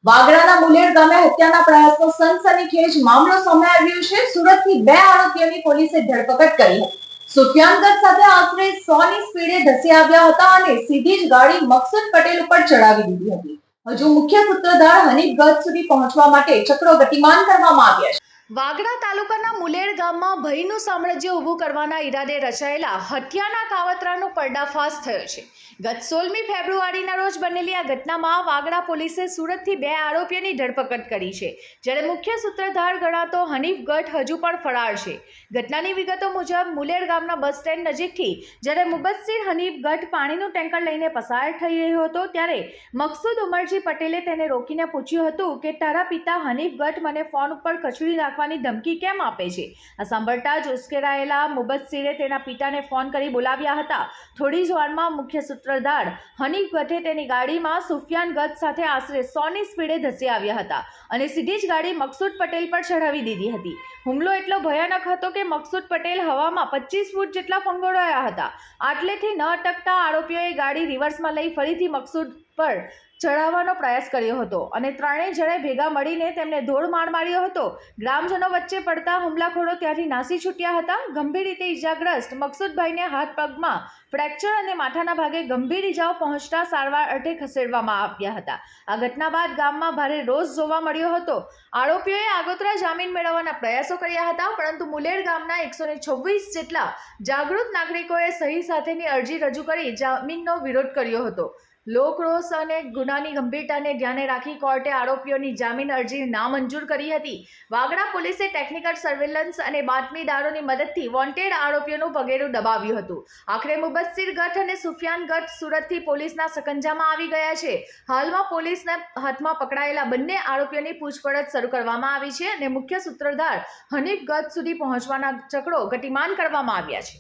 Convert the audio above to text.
વાગરાના મુલેર ગામે હત્યાના પ્રયાસનો સનસનીખેજ મામલો સામે આવ્યો છે. સુરતથી બે આરોપીઓની પોલીસે ધરપકડ કરી હતી. સુફિયાન ગઢ સાથે આશરે 100 ની સ્પીડે ધસી આવ્યા હતા અને સીધી જ ગાડી મકસૂદ પટેલ ઉપર ચડાવી દીધી હતી. હજુ મુખ્ય સૂત્રધાર હનીફ ગઢ સુધી પહોંચવા માટે ચક્રો ગતિમાન કરવામાં આવ્યા છે. વાગરા તાલુકાના મુલેર ગામમાં ભયનું સામ્રાજ્ય ઊભું કરવાના ઈરાદે રચાયેલા હત્યાના કાવતરાનો પર્દાફાશ થયો છે. ગત 16મી ફેબ્રુઆરીના રોજ બનેલી આ ઘટનામાં વાગરા પોલીસે સુરતથી બે આરોપીઓની ધરપકડ કરી છે, જ્યારે મુખ્ય સૂત્રધાર ગણાતો હનીફ ગઢ હજુ પણ ફરાર છે. ઘટનાની વિગતો મુજબ મુલેર ગામના બસ સ્ટેન્ડ નજીકથી જ્યારે મુબસ્સીર હનીફ ગઢ પાણીનું ટેન્કર લઈને પસાર થઈ રહ્યો હતો, ત્યારે મકસૂદ ઉમરજી પટેલે તેને રોકીને પૂછ્યું હતું કે તારા પિતા હનીફ ગઢ મને ફોન ઉપર કચડી નાખવાની ધમકી કેમ આપે છે. આ સાંભળતા જ ઉશ્કેરાયેલા મુબસ્સીરે તેના પિતાને ફોન કરી બોલાવ્યા હતા. થોડી જ વારમાં મુખ્ય સૂત્રધાર હનીફ ગઢે તેની ગાડીમાં સુફિયાન ગઢ સાથે આશરે 100 ની સ્પીડે ધસી આવ્યા હતા અને સીધી જ ગાડી મકસૂદ પટેલ પર ચઢાવી દીધી હતી. હુમલો એટલો ભયાનક હતો કે મકસૂદ પટેલ હવામાં 25 ફૂટ જેટલા ફંગોળાયા હતા. આટલેથી ન અટકતા આરોપીઓએ ગાડી રિવર્સમાં લઈ ફરીથી મકસૂદ પર ચઢાવવાનો પ્રયાસ કર્યો હતો અને ત્રણેય જણે ભેગા મળીને તેમને ધોળમાર માર્યો હતો. ગ્રામજનો વચ્ચે પડતા હુમલાખોરો ત્યાંથી નાસી છૂટ્યા હતા. ગંભીર રીતે ઈજાગ્રસ્ત મકસૂદભાઈને હાથ પગમાં ફ્રેક્ચર અને માથાના ભાગે ગંભીર ઈજાઓ પહોંચતા સારવાર અર્થે ખસેડવામાં આવ્યા હતા. આ ઘટના બાદ ગામમાં ભારે રોષ જોવા મળ્યો હતો. આરોપીઓએ આગોતરા જામીન મેળવવાના પ્રયાસો કર્યા હતા, પરંતુ મુલેર ગામના 126 જેટલા જાગૃત નાગરિકોએ સહી સાથેની અરજી રજૂ કરી જામીનનો વિરોધ કર્યો હતો. લોકરોષ અને ગુનાની ગંભીરતાને ધ્યાને રાખી કોર્ટે આરોપીઓની જામીન અરજી નામંજૂર કરી હતી. વાગરા પોલીસે ટેકનિકલ સર્વેલન્સ અને બાતમીદારોની મદદથી વોન્ટેડ આરોપીઓનું પગેરું દબાવ્યું હતું. આખરે મુબસ્સીર ગઢ અને સુફિયાન ગઢ સુરતથી પોલીસના સકંજામાં આવી ગયા છે. હાલમાં પોલીસના હાથમાં પકડાયેલા બંને આરોપીઓની પૂછપરછ શરૂ કરવામાં આવી છે અને મુખ્ય સૂત્રધાર હનીફ ગઢ સુધી પહોંચવાના ચક્રો ગતિમાન કરવામાં આવ્યા છે.